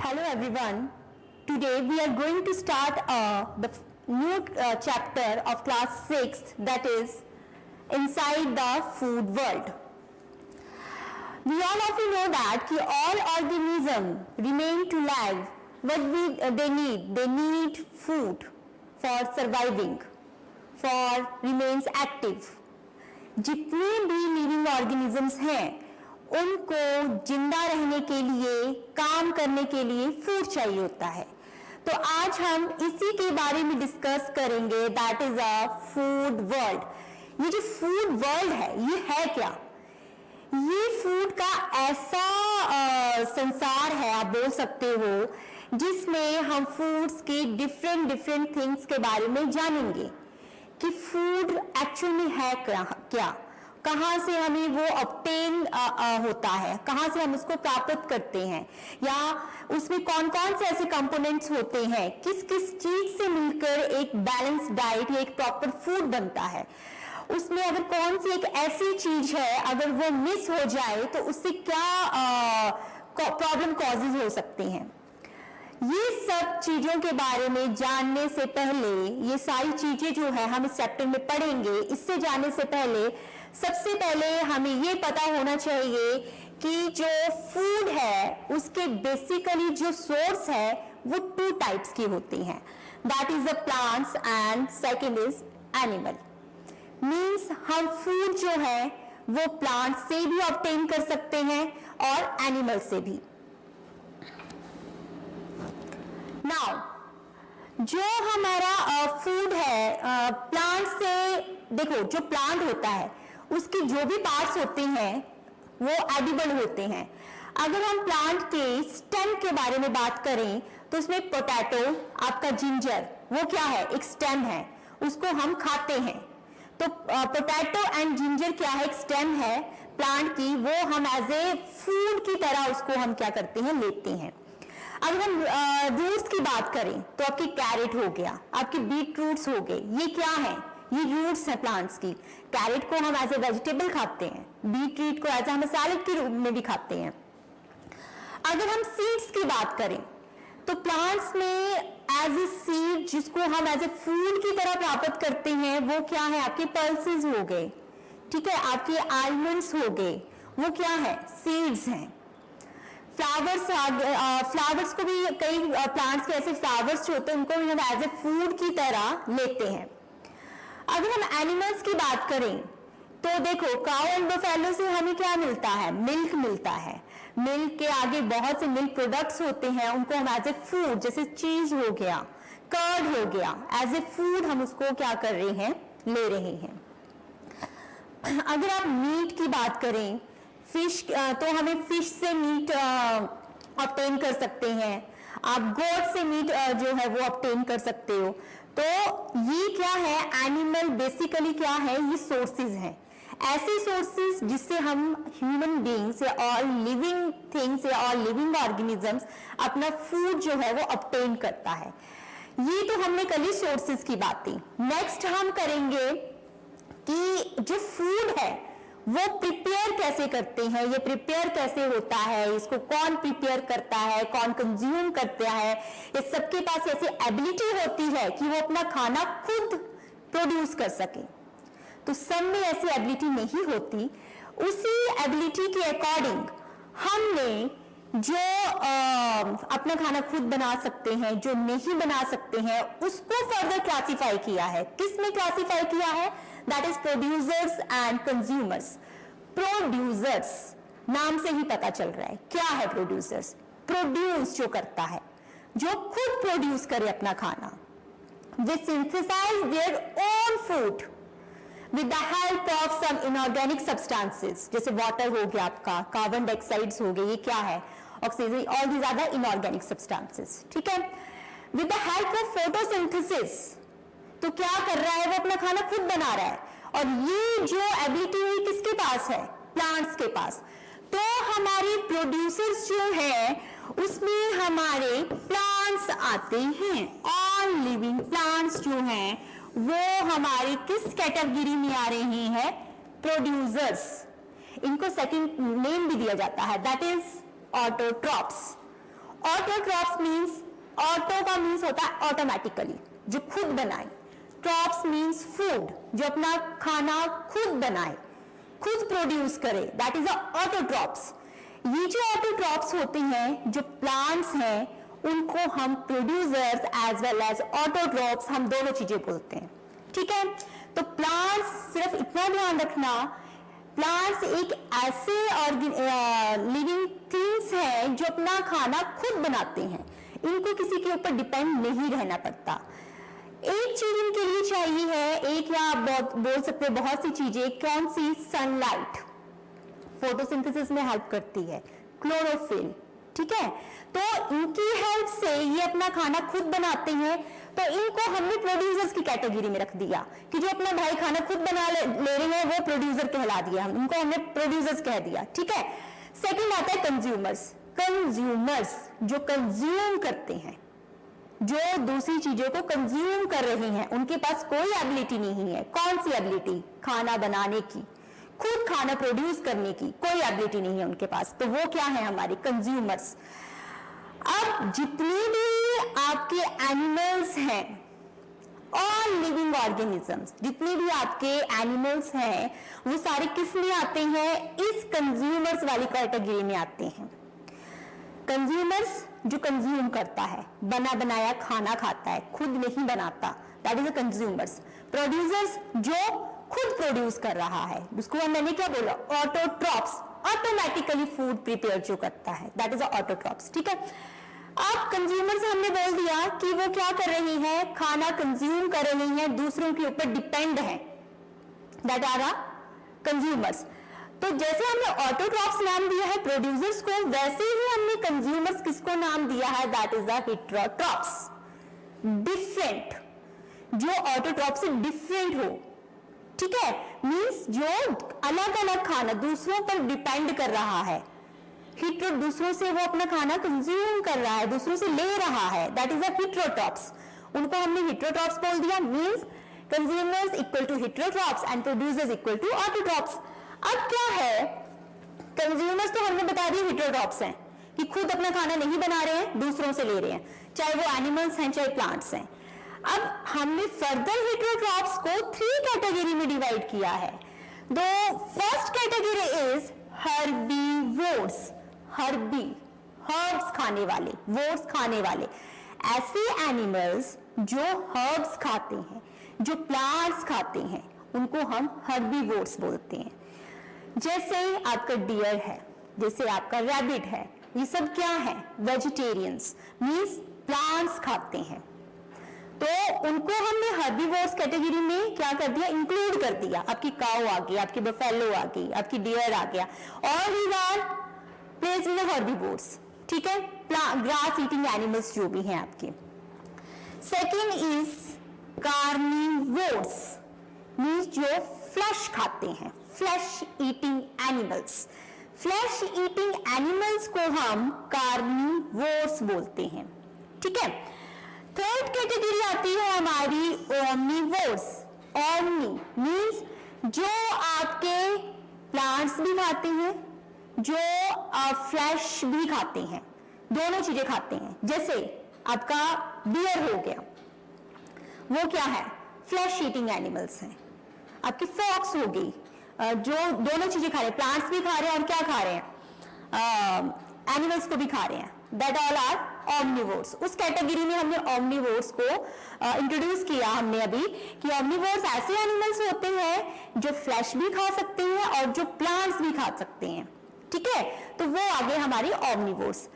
Hello everyone. Today we are going to start the new chapter of class 6, that is Inside the Food World. We all of you know that all organisms remain to live. What they need food for surviving, for remains active. जितने भी living organisms हैं उनको जिंदा रहने के लिए, काम करने के लिए फूड चाहिए होता है। तो आज हम इसी के बारे में डिस्कस करेंगे, that is a food world. ये जो फूड वर्ल्ड है ये है क्या? ये फूड का ऐसा संसार है, आप बोल सकते हो, जिसमें हम फूड्स के डिफरेंट थिंग्स के बारे में जानेंगे कि फूड एक्चुअल में है क्या, कहाँ से हमें वो ऑब्टेन होता है, कहाँ से हम उसको प्राप्त करते हैं, या उसमें कौन कौन से ऐसे कंपोनेंट्स होते हैं, किस किस चीज से मिलकर एक बैलेंस डाइट या एक प्रॉपर फूड बनता है। उसमें अगर कौन सी एक ऐसी चीज है अगर वो मिस हो जाए तो उससे क्या प्रॉब्लम कॉजेज हो सकते हैं। ये सब चीजों के बारे में जानने से पहले, ये सारी चीजें जो है हम इस चैप्टर में पढ़ेंगे, इससे जानने से पहले सबसे पहले हमें ये पता होना चाहिए कि जो फूड है उसके बेसिकली जो सोर्स है वो टू टाइप्स की होती हैं, that is the plants and second is animal. Means हम फूड जो है वो प्लांट से भी ऑब्टेन कर सकते हैं और एनिमल से भी। नाउ जो हमारा फूड है प्लांट से, देखो जो प्लांट होता है उसके जो भी पार्ट्स होते हैं वो एडिबल होते हैं। अगर हम प्लांट के स्टेम के बारे में बात करें तो उसमें पोटैटो, आपका जिंजर, वो क्या है, एक स्टेम है, उसको हम खाते हैं। तो पोटैटो एंड जिंजर क्या है, एक स्टेम है प्लांट की, वो हम एज ए फूड की तरह उसको हम क्या करते हैं, लेते हैं। अगर हम रूट्स की बात करें तो आपकी कैरेट हो गया, आपके बीट रूट्स हो गए, ये क्या है, ये रूट्स है प्लांट्स की। कैरेट को हम एज ए वेजिटेबल खाते हैं, बीट रूट को एज ए हम सैलेड के रूप में भी खाते हैं। अगर हम सीड्स की बात करें तो प्लांट्स में एज ए सीड जिसको हम एज ए फूड की तरह प्राप्त करते हैं वो क्या है, आपके पल्सेस हो गए, ठीक है, आपके आलमंड्स हो गए, वो क्या है, सीड्स हैं। फ्लावर्स को भी कई प्लांट्स के ऐसे फ्लावर्स जो होते हैं उनको भी हम एज ए फूड की तरह लेते हैं। अगर हम एनिमल्स की बात करें तो देखो काउ एंड बफेलो से हमें क्या मिलता है, मिल्क मिलता है। मिल्क के आगे बहुत से मिल्क प्रोडक्ट्स होते हैं, उनको हम एज ए फूड, जैसे चीज हो गया, कर्ड हो गया, एज ए फूड हम उसको क्या कर रहे हैं, ले रहे हैं। अगर आप मीट की बात करें, फिश, तो हमें फिश से मीट ऑब्टेन कर सकते हैं, आप गोट से मीट जो है वो ऑब्टेन कर सकते हो। तो ये क्या है, एनिमल बेसिकली क्या है, ये सोर्सेज हैं, ऐसे सोर्सेज जिससे हम ह्यूमन बीइंग्स या ऑल लिविंग थिंग्स या ऑल लिविंग ऑर्गेनिजम्स अपना फूड जो है वो ऑब्टेन करता है। ये तो हमने कल ही सोर्सेज की बात थी। नेक्स्ट हम करेंगे कि जो फूड है वो प्रिपेयर कैसे करते हैं, ये प्रिपेयर कैसे होता है, इसको कौन प्रिपेयर करता है, कौन कंज्यूम करता है। इस सबके पास ऐसी एबिलिटी होती है कि वो अपना खाना खुद प्रोड्यूस कर सके। तो सब में ऐसी एबिलिटी नहीं होती। उसी एबिलिटी के अकॉर्डिंग हमने जो अपना खाना खुद बना सकते हैं, जो नहीं बना सकते हैं, उसको फर्दर क्लासिफाई किया है। किस में क्लासिफाई किया है, that is producers and consumers. Producers नाम से ही पता चल रहा है क्या है प्रोड्यूसर्स, प्रोड्यूस जो करता है, जो खुद प्रोड्यूस करे अपना खाना, which synthesize their own food with the help of some inorganic substances, जैसे वाटर हो गया आपका, कार्बन डाइऑक्साइड्स हो गए, ये क्या है, oxygen, all these are the inorganic substances, ठीक है। With the help of photosynthesis, तो क्या कर रहा है, वो अपना खाना खुद बना रहा है। और ये जो एबिलिटी हुई किसके पास है, प्लांट्स के पास। तो हमारे प्रोड्यूसर्स जो है उसमें हमारे प्लांट्स आते हैं। ऑल लिविंग प्लांट्स जो हैं वो हमारे किस कैटेगरी में आ रहे हैं, प्रोड्यूसर्स। इनको सेकंड नेम भी दिया जाता है, that is autotrophs. Autotrophs means, auto का मीन्स होता है ऑटोमेटिकली, जो खुद बनाए। ट्रॉप्स मीन्स फूड, जो अपना खाना खुद बनाए, खुद प्रोड्यूस करे, दैट इज ऑटोट्रॉप्स। ये जो ऑटोट्रॉप्स होते हैं, जो प्लांट्स हैं, उनको हम producers as well as autotrophs, हम दोनों चीजें बोलते हैं, ठीक है। तो प्लांट्स, सिर्फ इतना ध्यान रखना, प्लांट्स एक ऐसे लिविंग थिंग्स हैं जो अपना खाना खुद बनाते हैं, इनको किसी के ऊपर डिपेंड नहीं रहना पड़ता। एक चीज इनके लिए चाहिए है, एक या आप बोल सकते हैं बहुत सी चीजें, कौन सी? सनलाइट फोटोसिंथेसिस में हेल्प करती है, क्लोरोफिल, ठीक है। तो इनकी हेल्प से ये अपना खाना खुद बनाते हैं, तो इनको हमने प्रोड्यूसर्स की कैटेगरी में रख दिया कि जो अपना भाई खाना खुद बना ले रहे हैं वो प्रोड्यूसर कहला दिया, हम इनको हमने प्रोड्यूसर्स कह दिया, ठीक है। सेकंड आता है कंज्यूमर्स। कंज्यूमर्स जो कंज्यूम करते हैं, जो दूसरी चीजों को कंज्यूम कर रहे हैं, उनके पास कोई एबिलिटी नहीं है। कौन सी एबिलिटी? खाना बनाने की, खुद खाना प्रोड्यूस करने की कोई एबिलिटी नहीं है उनके पास, तो वो क्या है? हमारे कंज्यूमर्स। अब जितने भी आपके एनिमल्स हैं, ऑल लिविंग ऑर्गेनिजम्स, जितने भी आपके एनिमल्स हैं, वो सारे किस में आते हैं? इस कंज्यूमर्स वाली कैटेगरी में आते हैं। कंज्यूमर्स जो कंज्यूम करता है, बना बनाया खाना खाता है, खुद नहीं बनाता, that is a consumers. Producers जो खुद प्रोड्यूस कर रहा है, उसको मैंने क्या बोला? ऑटोट्रॉप्स, ऑटोमेटिकली फूड प्रिपेयर जो करता है, दैट इज अ ऑटोट्रॉप्स, ठीक है। अब कंज्यूमर्स हमने बोल दिया कि वो क्या कर रहे हैं? खाना कंज्यूम कर रहे हैं, दूसरों के ऊपर डिपेंड है, दैट आर कंज्यूमर्स। तो जैसे हमने ऑटोट्रॉप्स नाम दिया है प्रोड्यूसर्स को, वैसे ही हमने कंज्यूमर्स किसको नाम दिया है? That is the heterotrophs, different, जो ऑटोट्रॉप से डिफरेंट हो, ठीक है। मींस जो अलग अलग खाना दूसरों पर डिपेंड कर रहा है, हिट्रो, दूसरों से वो अपना खाना कंज्यूम कर रहा है, दूसरों से ले रहा है, दैट इज द हेटेरोट्रॉप्स। उनको हमने हेटेरोट्रॉप्स बोल दिया। Means consumers equal to heterotrophs and producers equal to autotrophs. अब क्या है? कंज्यूमर्स तो हमने बता दिया हेटेरोट्रॉप्स हैं कि खुद अपना खाना नहीं बना रहे हैं, दूसरों से ले रहे हैं, चाहे वो एनिमल्स हैं चाहे प्लांट्स हैं। अब हमने फर्दर हेटेरोट्रॉप्स को 3 कैटेगरी में डिवाइड किया है। The first category is herbivores, herbi, herbs खाने वाले, वोर्स खाने वाले, ऐसे एनिमल्स जो हर्ब्स खाते हैं, जो प्लांट्स खाते हैं, उनको हम हर्बीवोर्स बोलते हैं। जैसे आपका डियर है, जैसे आपका रैबिट है, ये सब क्या है? वेजिटेरियंस, मींस प्लांट्स खाते हैं, तो उनको हमने हर्बीवोर्स कैटेगरी में क्या कर दिया? इंक्लूड कर दिया। आपकी काऊ आ गई, आपकी बफेलो आ गई, आपकी डियर आ गया, all these are placed in the herbivores, ठीक है। ग्रास ईटिंग एनिमल्स जो भी हैं आपके। सेकेंड इज कार्निवोर्स, मींस जो फ्लैश खाते हैं, flesh eating animals. Flesh eating animals को हम कार्निवोर्स बोलते हैं, ठीक है। थर्ड कैटेगरी आती है हमारी ओमनीवोर्स। ओमनी मींस जो आपके प्लांट्स भी खाते हैं, जो फ्लैश भी खाते हैं, दोनों चीजें खाते हैं। जैसे आपका डियर हो गया, वो क्या है? फ्लैश ईटिंग एनिमल्स हैं। आपकी फॉक्स हो गई, जो दोनों चीजें खा रहे हैं, प्लांट्स भी खा रहे हैं और क्या खा रहे हैं? एनिमल्स को भी खा रहे हैं, दैट ऑल आर ओमनीवोर्स। उस कैटेगरी में हमने ओमनीवोर्स को इंट्रोड्यूस किया हमने अभी, कि ओमनीवोर्स ऐसे एनिमल्स होते हैं जो फ्लैश भी खा सकते हैं और जो प्लांट्स भी खा सकते हैं, ठीक है। तो वो आगे हमारी ओमनीवोर्स।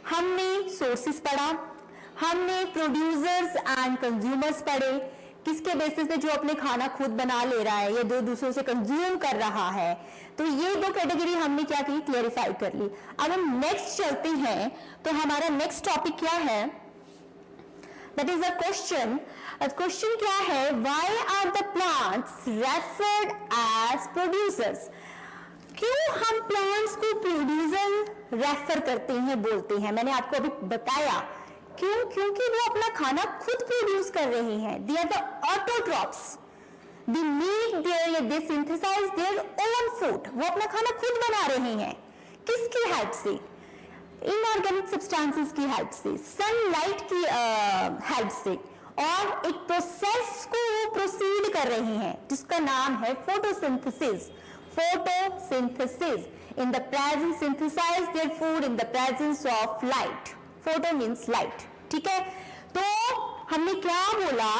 हमने सोर्सेस पढ़ा, हमने प्रोड्यूसर्स एंड कंज्यूमर्स पढ़े, किसके बेसिस पे? जो अपने खाना खुद बना ले रहा है या जो दूसरों से कंज्यूम कर रहा है। तो ये 2 कैटेगरी हमने क्या की? क्लेरिफाई कर ली। अब हम नेक्स्ट चलते हैं, तो हमारा नेक्स्ट टॉपिक क्या है? That is a question. Question क्या है? Why are the plants referred as producers? क्यों हम प्लांट्स को प्रोड्यूसर रेफर करते हैं, बोलते हैं? मैंने आपको अभी बताया क्यों, क्योंकि वो अपना खाना खुद प्रोड्यूस कर रहे हैं। They are the autotrophs, they make their, they synthesize their own food. वो अपना खाना खुद बना रहे हैं, किसकी हेल्प से? इनऑर्गेनिक सब्सटेंसेस की हेल्प से, सनलाइट की हेल्प से, और एक प्रोसेस को वो प्रोसीड कर रही हैं जिसका नाम है photosynthesis. Photosynthesis, in the presence synthesize their food in the presence of light. Photo means light, ठीक है। तो हमने क्या बोला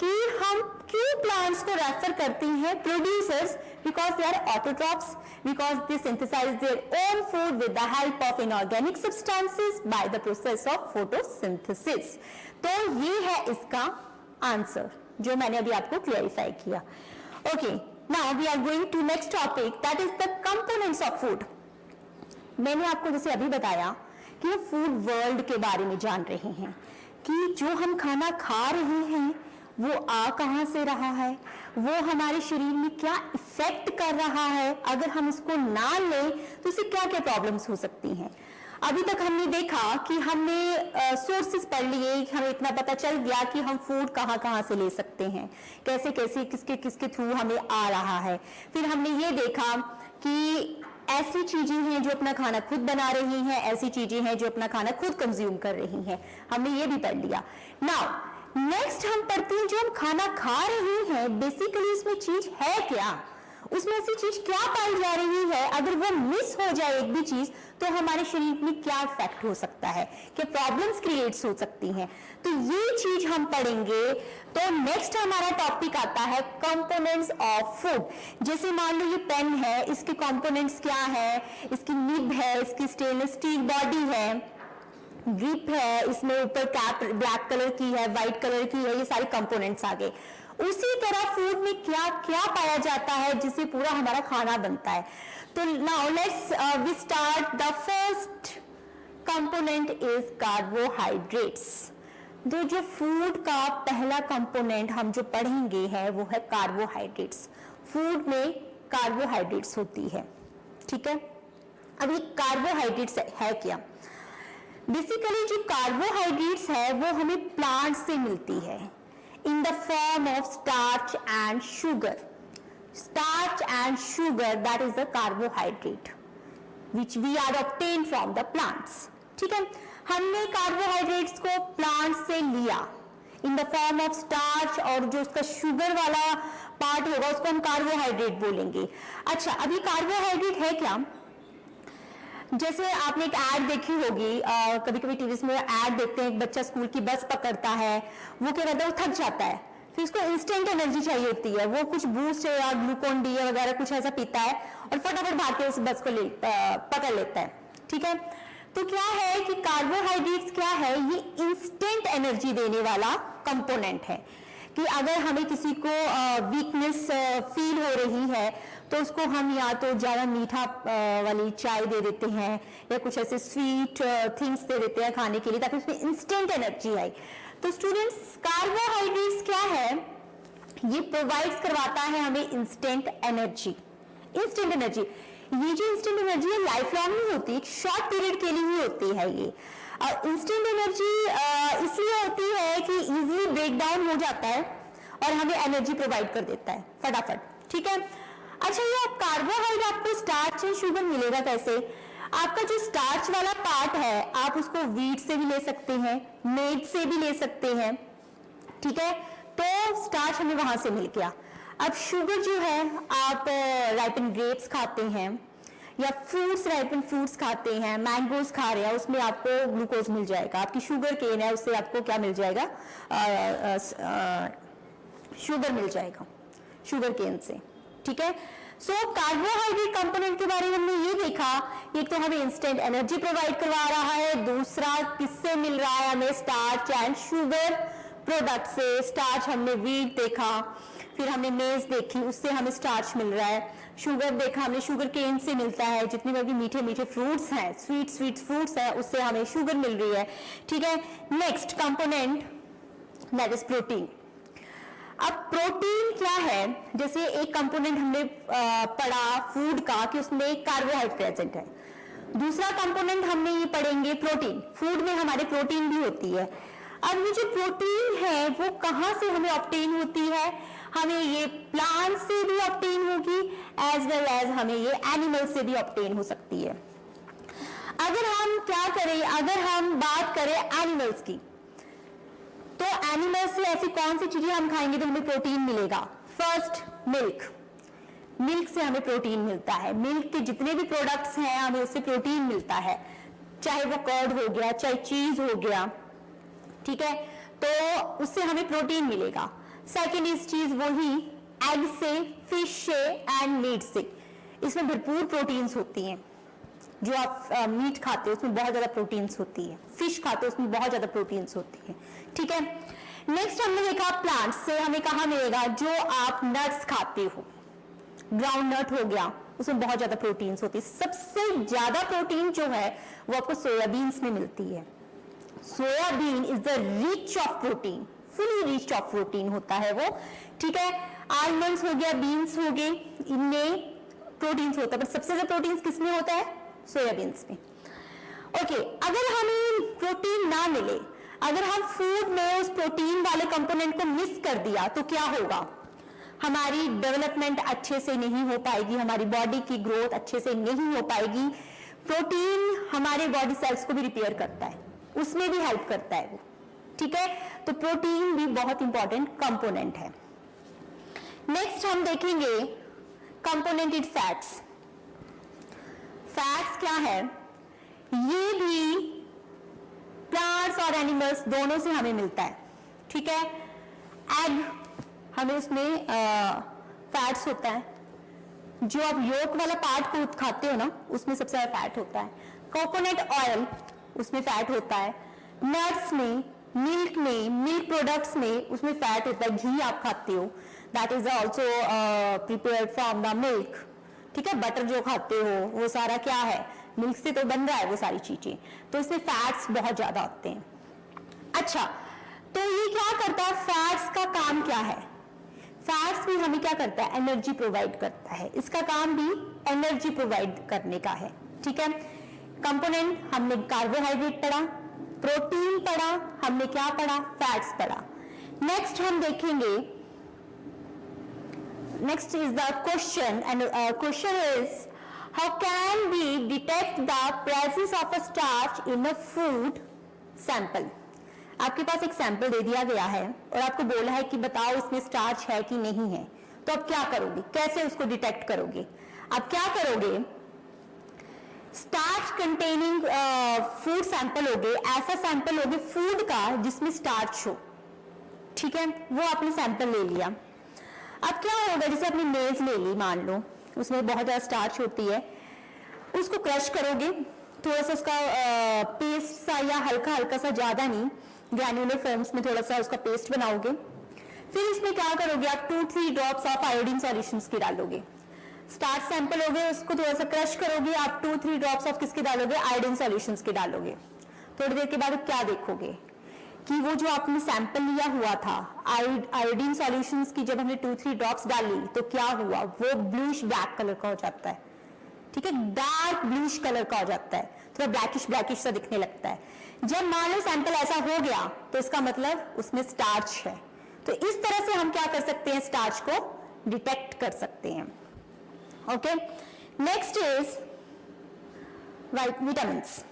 कि हम क्यों प्लांट्स को रेफर करते हैं producers, because they are autotrophs, because they synthesize their own food with the help of inorganic substances by the process of photosynthesis. तो ये है इसका आंसर जो मैंने अभी आपको क्लियरिफाई किया। Okay, now we are going to next topic, that is the components of food. मैंने आपको जैसे अभी बताया कि फूड वर्ल्ड के बारे में जान रहे हैं कि जो हम खाना खा रहे हैं वो आ कहां से रहा है, वो हमारे शरीर में क्या इफेक्ट कर रहा है, अगर हम इसको ना लें तो इससे क्या क्या प्रॉब्लम्स हो सकती हैं। अभी तक हमने देखा कि हमने सोर्सेस पढ़ लिए, हमें इतना पता चल गया कि हम फूड कहां कहां से ले सकते हैं, कैसे कैसे किसके किसके थ्रू हमें आ रहा है। फिर हमने ये देखा कि ऐसी चीजें हैं जो अपना खाना खुद बना रही हैं, ऐसी चीजें हैं जो अपना खाना खुद कंज्यूम कर रही हैं, हमने ये भी पढ़ लिया। नाउ नेक्स्ट हम पढ़ते हैं जो हम खाना खा रहे हैं बेसिकली उसमें चीज है क्या, उसमें ऐसी चीज क्या पाई जा रही है, अगर वो मिस हो जाए एक भी चीज तो हमारे शरीर में क्या इफेक्ट हो सकता है, क्या प्रॉब्लम्स क्रिएट्स हो सकती हैं, तो ये चीज हम पढ़ेंगे। तो नेक्स्ट हमारा टॉपिक आता है कंपोनेंट्स ऑफ फूड। जैसे मान लो ये पेन है, इसके कंपोनेंट्स क्या है, इसकी निब है, इसकी स्टेनलेस स्टील बॉडी है, ग्रिप है, इसमें ऊपर कैप ब्लैक कलर की है, व्हाइट कलर की है, ये सारे कंपोनेंट्स आ गए। उसी तरह फूड में क्या क्या पाया जाता है जिससे पूरा हमारा खाना बनता है। तो now let's we start, the first component is carbohydrates. जो फूड का पहला कंपोनेंट हम जो पढ़ेंगे है वो है कार्बोहाइड्रेट्स। फूड में कार्बोहाइड्रेट्स होती है, ठीक है। अब ये कार्बोहाइड्रेट्स है क्या, बेसिकली जो कार्बोहाइड्रेट्स है वो हमें प्लांट से मिलती है in the form of starch and sugar. Starch and sugar, that is the carbohydrate which we are obtained from the plants. ठीक है, हमने कार्बोहाइड्रेट्स को प्लांट से लिया in the form of starch, और जो उसका शुगर वाला पार्ट होगा उसको हम कार्बोहाइड्रेट बोलेंगे। अच्छा, अभी कार्बोहाइड्रेट है क्या, जैसे आपने एक ऐड देखी होगी, कभी कभी टीवी में ऐड देखते हैं, एक बच्चा स्कूल की बस पकड़ता है, वो क्या करता है, वो थक जाता है, फिर उसको इंस्टेंट एनर्जी चाहिए होती है, वो कुछ बूस्ट या ग्लूकोन डी वगैरह कुछ ऐसा पीता है और फटाफट भाग के उस बस को पकड़ लेता है, ठीक है। तो क्या है कि कार्बोहाइड्रेट्स क्या है, ये इंस्टेंट एनर्जी देने वाला कंपोनेंट है, कि अगर हमें किसी को वीकनेस फील हो रही है तो उसको हम या तो ज्यादा मीठा वाली चाय दे देते हैं या कुछ ऐसे स्वीट थिंग्स दे देते हैं खाने के लिए ताकि उसमें इंस्टेंट एनर्जी आए। तो स्टूडेंट्स, कार्बोहाइड्रेट्स क्या है, ये प्रोवाइड्स करवाता है हमें इंस्टेंट एनर्जी। इंस्टेंट एनर्जी, ये जो इंस्टेंट एनर्जी है लाइफ लॉन्ग नहीं होती, एक शॉर्ट पीरियड के लिए ही होती है ये। और इंस्टेंट एनर्जी इसलिए होती है कि इजीली ब्रेक डाउन हो जाता है और हमें एनर्जी प्रोवाइड कर देता है फटाफट, ठीक है। अच्छा, ये कार्बोहाइड्रेट आपको स्टार्च एंड शुगर मिलेगा कैसे, आपका जो स्टार्च वाला पार्ट है आप उसको व्हीट से भी ले सकते हैं, मेड से भी ले सकते हैं, ठीक है। तो स्टार्च हमें वहां से मिल गया। अब शुगर जो है, आप राइपन ग्रेप्स खाते हैं या फ्रूट्स, राइपन फ्रूट्स खाते हैं, मैंगोज खा रहे हैं, उसमें आपको ग्लूकोज मिल जाएगा। आपकी शुगर केन है, उससे आपको क्या मिल जाएगा, शुगर मिल जाएगा शुगर केन से, ठीक है। सो कार्बोहाइड्रेट कंपोनेंट के बारे में हमने ये देखा, एक तो हमें इंस्टेंट एनर्जी प्रोवाइड करवा रहा है, दूसरा किससे मिल रहा है हमें, स्टार्च एंड शुगर प्रोडक्ट से। स्टार्च हमने व्हीट देखा, फिर हमने मेज देखी, उससे हमें स्टार्च मिल रहा है। शुगर देखा हमने, शुगर केन से मिलता है, जितने भी मीठे मीठे फ्रूट्स हैं, स्वीट फ्रूट्स हैं, उससे हमें शुगर मिल रही है, ठीक है। Next component that is protein. अब प्रोटीन क्या है, जैसे एक कंपोनेंट हमने पढ़ा फूड का कि उसमें कार्बोहाइड्रेट प्रेजेंट है, दूसरा कंपोनेंट हमने ये पढ़ेंगे प्रोटीन, फूड में हमारे प्रोटीन भी होती है। अब ये जो प्रोटीन है वो कहां से हमें ऑब्टेन होती है, हमें ये प्लांट से भी ऑब्टेन होगी एज वेल एज हमें ये एनिमल से भी ऑब्टेन हो सकती है। अगर हम क्या करें, अगर हम बात करें एनिमल्स की, तो एनिमल्स से ऐसी कौन सी चीजें हम खाएंगे तो हमें प्रोटीन मिलेगा? First, milk. मिल्क से हमें प्रोटीन मिलता है। मिल्क के जितने भी प्रोडक्ट्स हैं हमें उससे प्रोटीन मिलता है, चाहे वो कर्ड हो गया, चाहे चीज हो गया, ठीक है, तो उससे हमें प्रोटीन मिलेगा। सेकेंड इस चीज वही एग से, फिश से एंड मीट से, इसमें भरपूर प्रोटीन्स होती हैं। जो आप मीट खाते हो उसमें बहुत ज्यादा प्रोटीन्स होती है, फिश खाते हो उसमें बहुत ज्यादा प्रोटीन्स होती है, ठीक है। नेक्स्ट हमने देखा प्लांट्स से हमें कहाँ मिलेगा? जो आप नट्स खाते हो, ग्राउंड नट हो गया, उसमें बहुत ज्यादा प्रोटीन्स होती है। सबसे ज्यादा प्रोटीन जो है वो आपको सोयाबीन्स में मिलती है। Soybean is the rich of protein, fully rich of protein होता है वो, ठीक है। आलमंड्स हो गया, बीन्स हो गए, इनमें प्रोटीन्स होता है, पर सबसे ज्यादा प्रोटीन्स किसमें होता है? सोयाबीन्स में। ओके, अगर हमें प्रोटीन ना मिले, अगर हम फूड में उस प्रोटीन वाले कंपोनेंट को मिस कर दिया तो क्या होगा? हमारी डेवलपमेंट अच्छे से नहीं हो पाएगी, हमारी बॉडी की ग्रोथ अच्छे से नहीं हो पाएगी। प्रोटीन हमारे बॉडी सेल्स को भी रिपेयर करता है, उसमें भी हेल्प करता है वो, ठीक है। तो प्रोटीन भी बहुत इंपॉर्टेंट कंपोनेंट है। नेक्स्ट हम देखेंगे कंपोनेंटेड फैट्स। फैट्स क्या है? ये भी प्लांट्स और एनिमल्स दोनों से हमें मिलता है, ठीक है। एग, हमें उसमें फैट्स होता है। जो आप योक वाला पार्ट को खाते हो ना, उसमें सबसे ज्यादा फैट होता है। कोकोनट ऑयल, उसमें फैट होता है। नट्स में, मिल्क में, मिल्क प्रोडक्ट्स में, उसमें फैट होता है। घी आप खाते हो, that is also prepared from the milk, ठीक है। बटर जो खाते हो वो सारा क्या है? मिल्क से तो बन रहा है वो सारी चीजें, तो इसमें फैट्स बहुत ज्यादा होते हैं। अच्छा, तो ये क्या करता है? फैट्स का काम क्या है? फैट्स भी हमें क्या करता है? एनर्जी प्रोवाइड करता है। इसका काम भी एनर्जी प्रोवाइड करने का है, ठीक है। कंपोनेंट हमने कार्बोहाइड्रेट पढ़ा, प्रोटीन पढ़ा, हमने क्या पढ़ा? फैट्स पढ़ा। नेक्स्ट हम देखेंगे, next is the question, and question is how can we detect the presence of a starch in a food sample? आपके पास एक सैंपल दे दिया गया है और आपको बोला है कि बताओ इसमें स्टार्च है कि नहीं है, तो आप क्या करोगे? कैसे उसको डिटेक्ट करोगे? आप क्या करोगे? स्टार्च कंटेनिंग फूड सैंपल होगे, ऐसा सैंपल होगे फूड का जिसमें स्टार्च हो, ठीक है। वो आपने सैंपल ले लिया। अब क्या होगा? जैसे अपनी मेज ले ली, मान लो उसमें बहुत ज्यादा स्टार्च होती है, उसको क्रश करोगे, थोड़ा सा उसका पेस्ट सा या हल्का हल्का सा, ज्यादा नहीं, ग्रैन्युलर फॉर्म्स में थोड़ा सा उसका पेस्ट बनाओगे। फिर इसमें क्या करोगे? आप 2-3 ड्रॉप्स ऑफ आयोडीन सॉल्यूशंस की डालोगे। स्टार्च सैंपल हो गए, उसको थोड़ा सा क्रश करोगे, आप 2-3 ड्रॉप्स ऑफ किसके डालोगे? आयोडीन सॉल्यूशंस के डालोगे। थोड़ी देर के बाद क्या देखोगे कि वो जो आपने सैंपल लिया हुआ था आयोडीन सॉल्यूशंस की, जब हमने 2-3 ड्रॉप्स डाली तो क्या हुआ? वो ब्लूइश ब्लैक कलर का हो जाता है, ठीक है, डार्क ब्लूइश कलर का हो जाता है, थोड़ा ब्लैकिश ब्लैकिश सा दिखने लगता है। जब मान लो सैंपल ऐसा हो गया तो इसका मतलब उसमें स्टार्च है। तो इस तरह से हम क्या कर सकते हैं? स्टार्च को डिटेक्ट कर सकते हैं। Okay, next is vitamins.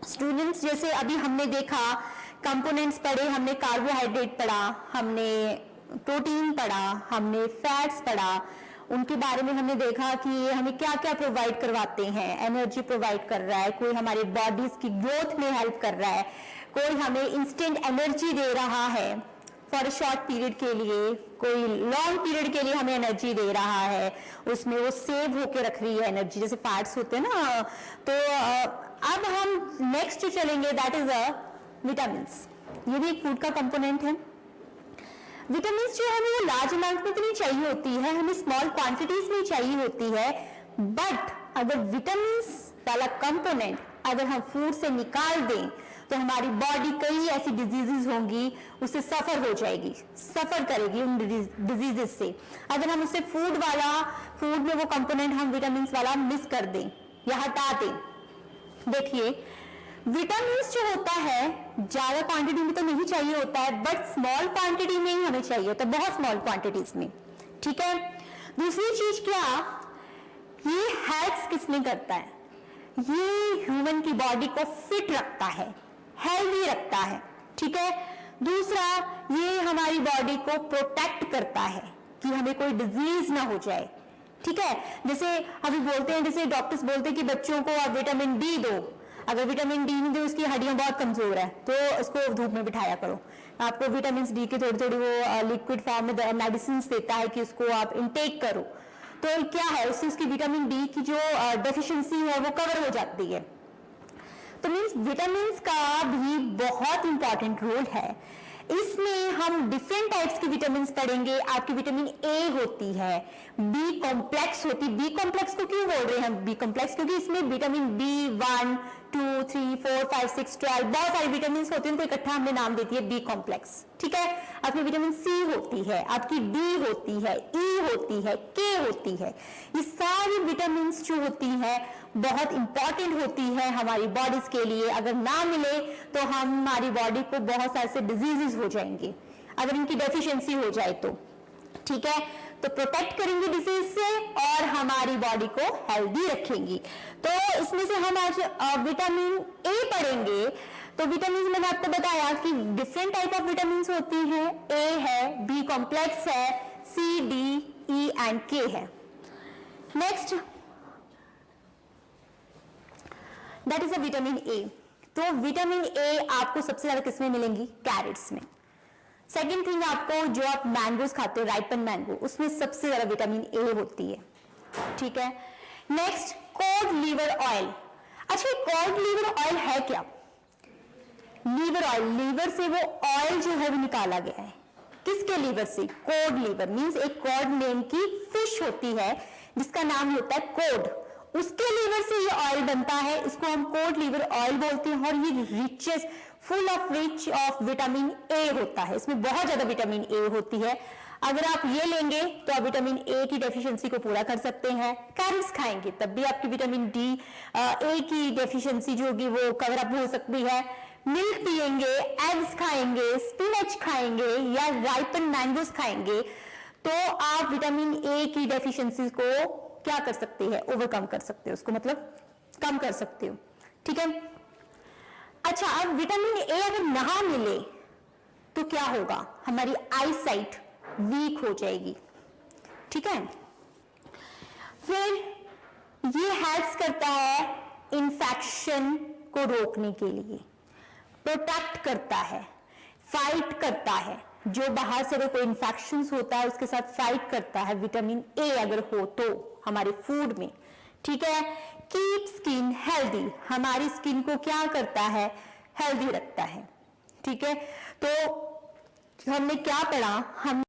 Students, जैसे अभी हमने देखा कंपोनेंट्स पढ़े, हमने कार्बोहाइड्रेट पढ़ा, हमने प्रोटीन पढ़ा, हमने फैट्स पढ़ा, उनके बारे में हमने देखा कि ये हमें क्या क्या प्रोवाइड करवाते हैं। एनर्जी प्रोवाइड कर रहा है, कोई हमारे बॉडीज की ग्रोथ में हेल्प कर रहा है, कोई हमें इंस्टेंट एनर्जी दे रहा है फॉर अ शॉर्ट पीरियड के लिए, कोई लॉन्ग पीरियड के लिए हमें एनर्जी दे रहा है, उसमें वो सेव होके रख रही है एनर्जी, जैसे फैट्स होते हैं ना। तो अब हम नेक्स्ट जो चलेंगे दैट इज विटामिन्स। ये भी एक फूड का कंपोनेंट है। विटामिन्स जो है वो लार्ज अमाउंट में तो नहीं चाहिए होती है, हमें स्मॉल क्वांटिटीज में चाहिए होती है, बट अगर विटामिन्स वाला कंपोनेंट अगर हम फूड से निकाल दें तो हमारी बॉडी कई ऐसी डिजीजेस होंगी, उससे सफर हो जाएगी, सफर करेगी उन डिजीजेस से। अगर हम उससे फूड में वो कंपोनेंट हम विटामिन्स वाला मिस कर दें या हटा दें। देखिए, विटामिन्स जो होता है ज्यादा क्वांटिटी में तो नहीं चाहिए होता है, बट स्मॉल क्वांटिटी में ही हमें चाहिए होता है, बहुत स्मॉल क्वांटिटीज में, ठीक है। दूसरी चीज क्या, ये हेल्प किसमें करता है? ये ह्यूमन की बॉडी को फिट रखता है, हेल्दी रखता है, ठीक है। दूसरा, ये हमारी बॉडी को प्रोटेक्ट करता है कि हमें कोई डिजीज ना हो जाए, ठीक है। जैसे अभी बोलते हैं, जैसे डॉक्टर्स बोलते हैं कि बच्चों को आप विटामिन डी दो, अगर विटामिन डी नहीं दो, उसकी हड्डियां बहुत कमजोर है, तो उसको धूप में बिठाया करो। आपको विटामिन डी की थोड़ी थोड़ी वो लिक्विड फॉर्म में मेडिसिन देता है कि उसको आप इनटेक करो, तो क्या है उससे उसकी विटामिन डी की जो डेफिशिएंसी है वो कवर हो जाती है। तो मीन्स विटामिन का भी बहुत इंपॉर्टेंट रोल है। इसमें हम डिफरेंट टाइप्स की विटामिन पढ़ेंगे। आपकी विटामिन ए होती है, बी कॉम्प्लेक्स होती, बी कॉम्प्लेक्स को क्यों बोल रहे हैं हम बी कॉम्प्लेक्स, क्योंकि इसमें विटामिन बी 1, 2, 3, 4, 5, 6, 12 बहुत सारी विटामिन होती है, उनको इकट्ठा हमने नाम देती है बी कॉम्प्लेक्स, ठीक है। आपकी विटामिन सी होती है, आपकी डी होती है, ई होती है, के होती है। ये सारी विटामिन जो होती है बहुत इंपॉर्टेंट होती है हमारी बॉडीज के लिए। अगर ना मिले तो हमारी बॉडी को बहुत सारे से डिजीजेस हो जाएंगे अगर इनकी डेफिशिएंसी हो जाए तो, ठीक है। तो प्रोटेक्ट करेंगे डिजीज से और हमारी बॉडी को हेल्दी रखेंगी। तो इसमें से हम आज विटामिन ए पढ़ेंगे। तो विटामिन मैंने आपको बताया कि डिफरेंट टाइप ऑफ विटामिन होती हैं। ए है, बी कॉम्प्लेक्स है, सी, डी, ई एंड के है। Next that is a vitamin A. तो विटामिन ए आपको सबसे ज्यादा किसमें मिलेंगी? कैरेट्स में। सेकेंड थिंग, आपको जो आप मैंगोज खाते हो, राइपन मैंगो, उसमें सबसे ज्यादा विटामिन ए होती है, ठीक है। Next, cod liver oil. अच्छा, कॉड लीवर ऑयल है क्या? लीवर ऑयल, लीवर से वो ऑयल जो है वो निकाला गया है। किसके लीवर से? कॉड लीवर मींस एक कॉड नेम की फिश होती है जिसका नाम होता है कॉड, उसके लीवर से ये ऑयल बनता है। इसको हम कॉड लीवर ऑयल बोलते हैं और ये richest full of rich of vitamin A होता है। इसमें बहुत ज्यादा विटामिन ए होती है। अगर आप ये लेंगे तो आप विटामिन ए की डेफिशिएंसी को पूरा कर सकते हैं। कैरेट्स खाएंगे तब भी आपकी विटामिन डी ए की डेफिशिएंसी जो होगी वो कवर अप हो सकती है। मिल्क पिएंगे, एग्स खाएंगे, स्पिनच खाएंगे या राइपन मैंगोज खाएंगे तो आप विटामिन ए की डेफिशिएंसी को क्या कर सकते हैं? ओवरकम कर सकते हो, उसको मतलब कम कर सकते हो, ठीक है। अच्छा, अब विटामिन ए अगर ना मिले तो क्या होगा? हमारी आई साइट वीक हो जाएगी, ठीक है। फिर ये हेल्प करता है इन्फेक्शन को रोकने के लिए, प्रोटेक्ट करता है, फाइट करता है। जो बाहर से अगर कोई इन्फेक्शन होता है उसके साथ फाइट करता है विटामिन ए अगर हो तो हमारे फूड में, ठीक है। कीप स्किन हेल्दी, हमारी स्किन को क्या करता है? हेल्दी रखता है, ठीक है। तो हमने क्या पढ़ा? हम